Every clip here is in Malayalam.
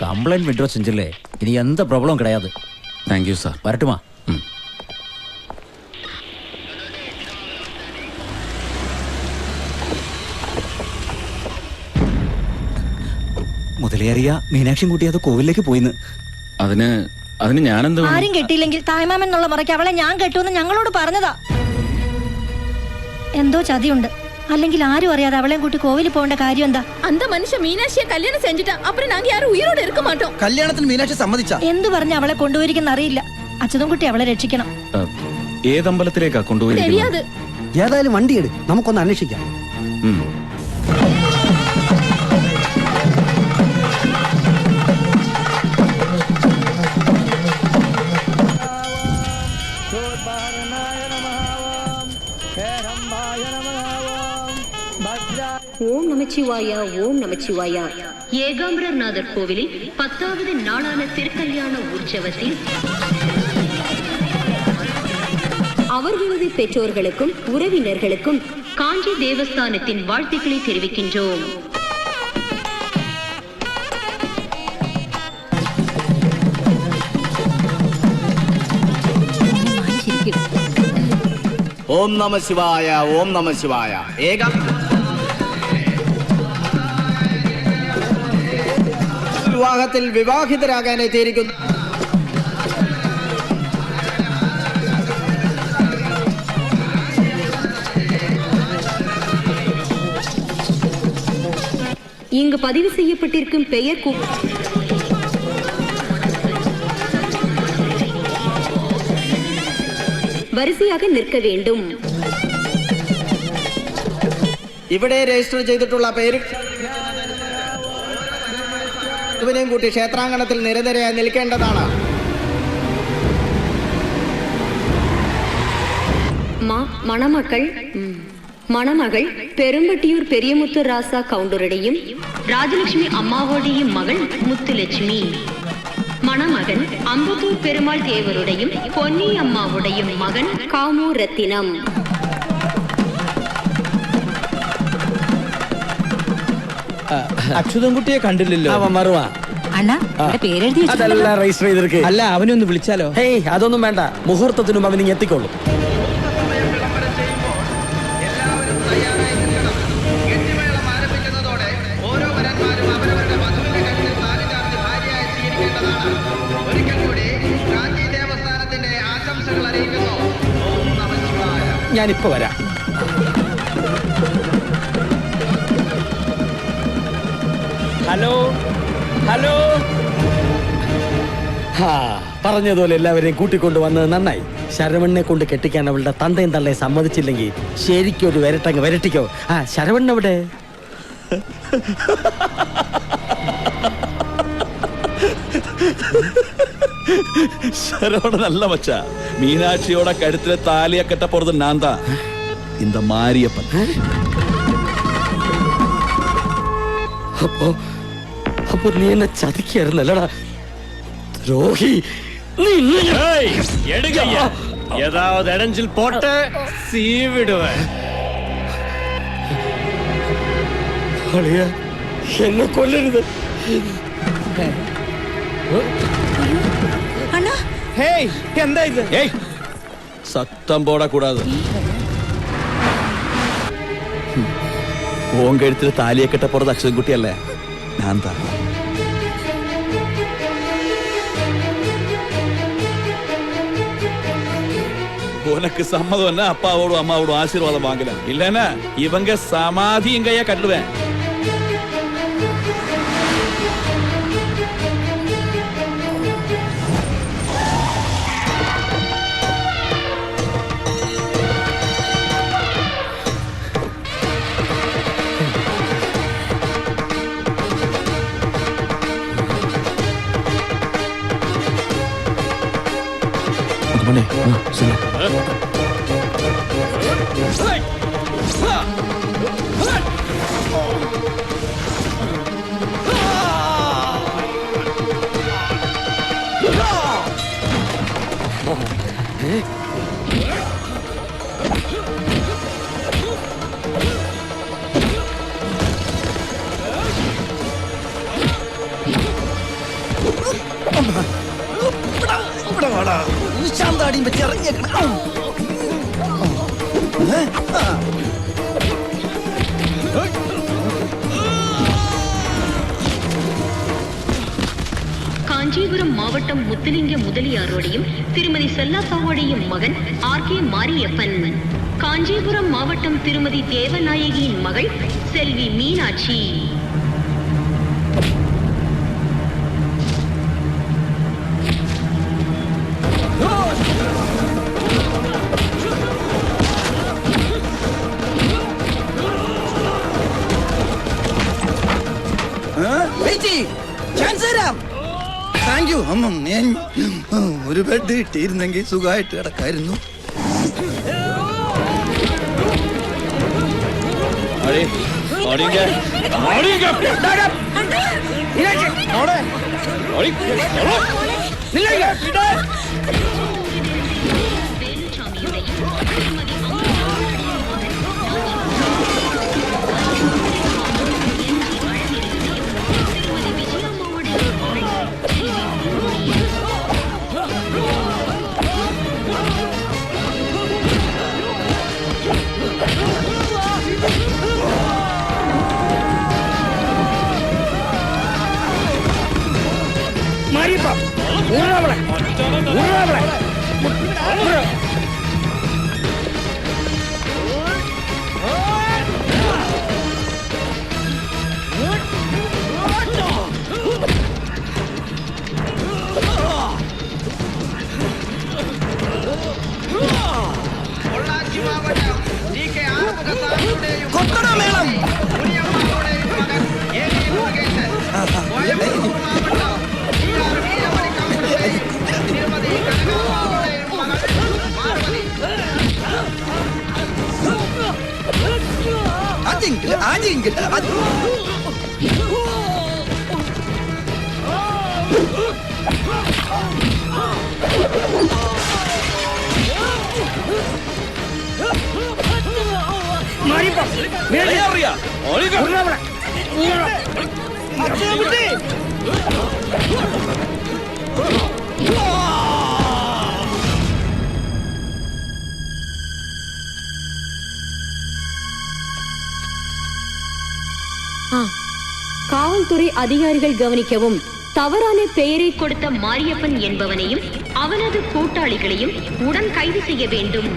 கம்ப்ளைண்ட் விட்ரோ செஞ்சில்லே இனி எந்த ப்ராப்ளமும் கிடையாது. Thank you sir. வரட்டுமா? മുതലേറിയ മീനാക്ഷിയും കൂട്ടി അത് കോവിലേക്ക് പോയിന്ന്. അതിന് ഞാനെന്ത്? ആരും കെട്ടിയില്ലെങ്കിൽ തായ്മാമൻ എന്നുള്ള മുറയ്ക്ക് അവളെ ഞാൻ കെട്ടുമെന്ന് ഞങ്ങളോട് പറഞ്ഞതാ. എന്തോ ചതിയുണ്ട്. അല്ലെങ്കിൽ ആരും അറിയാതെ അവളെയും കൂട്ടി കോവിലിൽ പോകേണ്ട കാര്യം എന്താ? அந்த மனுஷன் மீனாட்சியை கல்யாணம் செஞ்சுட்டா அப்புறம் நாங்க யாரும் உயிரோட இருக்க மாட்டோம். കല്യാണത്തിന് മീനാക്ഷി സമ്മതിച്ച എന്ത് പറഞ്ഞ് അവളെ കൊണ്ടുപോയിരിക്കുന്ന അറിയില്ല. അച്ഛനും അവളെ രക്ഷിക്കണം. ഏതമ്പലത്തിലേക്കാ കൊണ്ടുപോയി? தெரியாது. ഏതായാലും വണ്ടി എടു, നമുക്കൊന്ന് അന്വേഷിക്കാം. ஓம் நமச்சிவாயா, ஓம் நமச்சிவாயா. ஏகாம்பரநாதர் கோவிலில் 10வது நாளான திருக்கல்யாண உற்சவத்தில் அவர்களது பெற்றோர்களுக்கும் உறவினர்களுக்கும் காஞ்சி தேவஸ்தானத்தின் வாழ்த்துக்களை தெரிவிக்கின்றோம். ഓം നമ ശിവായ, ഓം നമ ശിവായ. വിവാഹത്തിൽ വിവാഹിതരാകാൻ എത്തിയിരിക്കുന്നു. இங்கு பதிவு செய்யப்பட்டிருக்கும் பெயர் വരിസയാക നിൽക്ക വേണ്ടും. ഇവിടെ രജിസ്റ്റർ ചെയ്തിട്ടുള്ള പേര് ഇവനെയും കൂട്ടി ക്ഷേത്രാങ്കണത്തിൽ നിരനിരയായി നിൽക്കേണ്ടതാണ്. മണമകൾ പെരുമ്പട്ടിയൂർ പെരിയമുത്തു ராசா கவுண்டருடையும் ராஜலட்சுமி அம்மாவோடையும் மகள் முத்துலட்சுமி. மணமகன் அம்பத்தூர் பெருமாள் தேவருடையும் பொன்னி அம்மாவுடையும் மகன் காமு ரத்தினம். അച്യുതൻകുട്ടിയെ കണ്ടില്ലല്ലോ. അവൻ മറുവാ. അതെല്ലാം രജിസ്റ്റർ ചെയ്തിരിക്കും. അല്ല, അവനെ ഒന്ന് വിളിച്ചാലോ? ഹേയ്, അതൊന്നും വേണ്ട. മുഹൂർത്തത്തിനും അവൻ ഇങ്ങ് എത്തിക്കോളും. ഞാനിപ്പോ വരാം. Hello hello. പറഞ്ഞതുപോലെ എല്ലാവരെയും കൂട്ടിക്കൊണ്ടു വന്നത് നന്നായി. ശരവണ്ണനെ കൊണ്ട് കെട്ടിക്കാൻ അവളുടെ തന്തയും തള്ളയെ സമ്മതിച്ചില്ലെങ്കിൽ ശരിക്കും ഒരു വരട്ടങ്ങ് വരട്ടിക്കോ. ശരവണ്ണ എവിടെ? ശരവണ നല്ല മച്ച. മീനാക്ഷിയോட കഴുത്തിലെ താലിയ കെട്ട പോறது நான் தான், இந்த மாரியப்பன். അപ്പൊ നീ എന്നെ ചതിക്കായിരുന്നല്ലടാ ദ്രോഹി. ஏதாவது இடைஞ்சில் போட்டு சீவிடுவேன். എന്നെ കൊല്ലരുത്. എന്താ ഇത്? சத்தம் போடக்கூடாது. ഓൻ കഴുത്തിലെ താലിയെ കെട്ട പോறது അച്ഛൻകുട്ടിയല്ലേ, ഞാൻ தான். உனக்கு சம்மதம்னா அப்பாவோடும் அம்மாவோடும் ஆசீர்வாதம் வாங்கலாம். இல்லன்னா இவங்க சமாதி எங்கயா கட்டுவேன். താടിയും വെച്ച് ഇറങ്ങിയേക്കണം. காஞ்சிபுரம் மாவட்டம் முத்துலிங்க முதலியாரோடையும் திருமதி செல்லாத்தாவோடையும் மகன் ஆர்.கே. மாரியப்பன். காஞ்சிபுரம் மாவட்டம் திருமதி தேவநாயகியின் மகள் செல்வி மீனாட்சி. താങ്ക് യു അമ്മ. ഞാൻ ഒരു ബെഡ് കിട്ടിയിരുന്നെങ്കിൽ സുഖമായിട്ട് കിടക്കായിരുന്നു. காவல்துறை அதிகாரிகள் கவனிக்கவும். தவறான பெயரை கொடுத்த மாரியப்பன் என்பவனையும் அவனது கூட்டாளிகளையும் உடன் கைது செய்ய வேண்டும்.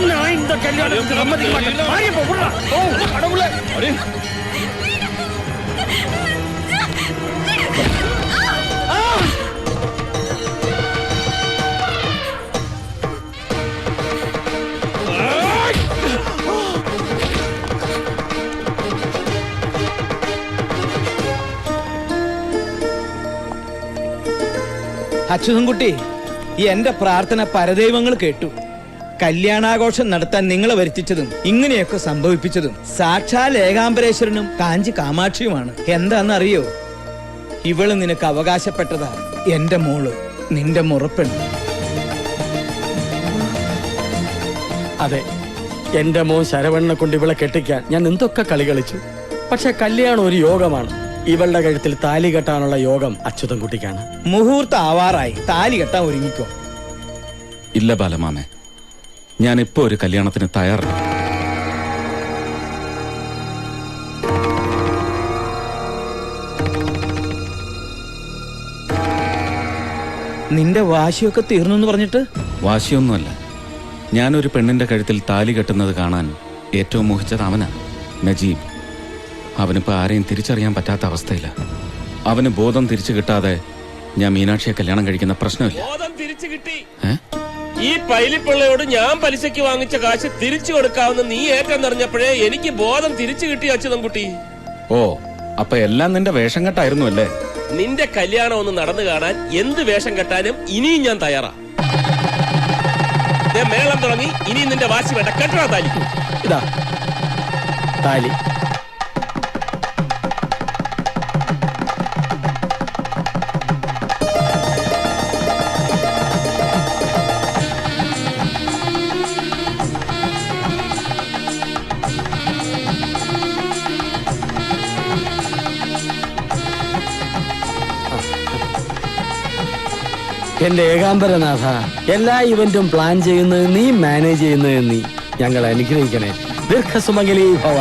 நான் இந்த கல்யாணத்துக்கு சம்மதிக்க மாட்டேன். மாரியப்பா விடுறா. ஓ கடவுளே. അച്യുതൻകുട്ടി, എന്റെ പ്രാർത്ഥന പരദൈവങ്ങൾ കേട്ടു. കല്യാണാഘോഷം നടത്താൻ നിങ്ങളെ വരുത്തിച്ചതും ഇങ്ങനെയൊക്കെ സംഭവിപ്പിച്ചതും സാക്ഷാൽ ഏകാംബരേശ്വരനും കാഞ്ചി കാമാക്ഷിയുമാണ്. എന്താണെന്നറിയോ? ഇവള് നിനക്ക് അവകാശപ്പെട്ടതാ. എന്റെ മോള്, നിന്റെ മുറപ്പെണ്ണ്. അതെ, എന്റെ മോൻ ശരവണ്ണനെ കൊണ്ട് ഇവളെ കെട്ടിക്കാൻ ഞാൻ എന്തൊക്കെ കളി കളിച്ചു. പക്ഷെ കല്യാണം ഒരു യോഗമാണ്. ഇവളുടെ കഴുത്തിൽ താലി കെട്ടാനുള്ള യോഗം അച്യുതൻകുട്ടിക്കാണ്. മുഹൂർത്തം ആവാറായി. താലി കെട്ടാൻ ഒരുങ്ങിക്കോ. ഇല്ല ബാലമാമേ, ഞാനിപ്പോ ഒരു കല്യാണത്തിന് തയ്യാറല്ല. നിന്റെ വാശിയൊക്കെ തീർന്നു എന്ന് പറഞ്ഞിട്ട്? വാശിയൊന്നുമല്ല. ഞാനൊരു പെണ്ണിന്റെ കഴുത്തിൽ താലി കെട്ടുന്നത് കാണാൻ ഏറ്റവും മോഹിച്ചത് അവനാ, നജീബ്. അവനിപ്പോ ആരെയും തിരിച്ചറിയാൻ പറ്റാത്ത അവസ്ഥയില്ല. അവന് ബോധം തിരിച്ചു കിട്ടാതെ ഞാൻ മീനാക്ഷിയെ കല്യാണം കഴിക്കുന്ന പ്രശ്നമില്ല. ബോധം തിരിച്ചു കിട്ടി. ഈ പൈലിപ്പിള്ളയോട് ഞാൻ പലിശയ്ക്ക് വാങ്ങിച്ച കാശ് തിരിച്ചു കൊടുക്കാവുന്ന നീ ഏറ്റെന്നറിഞ്ഞപ്പോഴേ എനിക്ക് ബോധം തിരിച്ചു കിട്ടി അച്യുതൻകുട്ടി. ഓ, അപ്പൊ എല്ലാം നിന്റെ വേഷം കെട്ടായിരുന്നു അല്ലേ? നിന്റെ കല്യാണം ഒന്ന് നടന്നു കാണാൻ എന്ത് വേഷം കെട്ടാനും ഇനിയും ഞാൻ തയ്യാറാ. മേളം തുടങ്ങി. ഇനി നിന്റെ വാശി വേണ്ട. കെട്ടാ താലി. ഇതാ താലി. എന്റെ ഏകാംബരനാഥ, എല്ലാ ഇവന്റും പ്ലാൻ ചെയ്യുന്നത് നീ, മാനേജ് ചെയ്യുന്നത് നീ. ഞങ്ങൾ അനുഗ്രഹിക്കണേ. ദീർഘസുമംഗലീ ഭവ.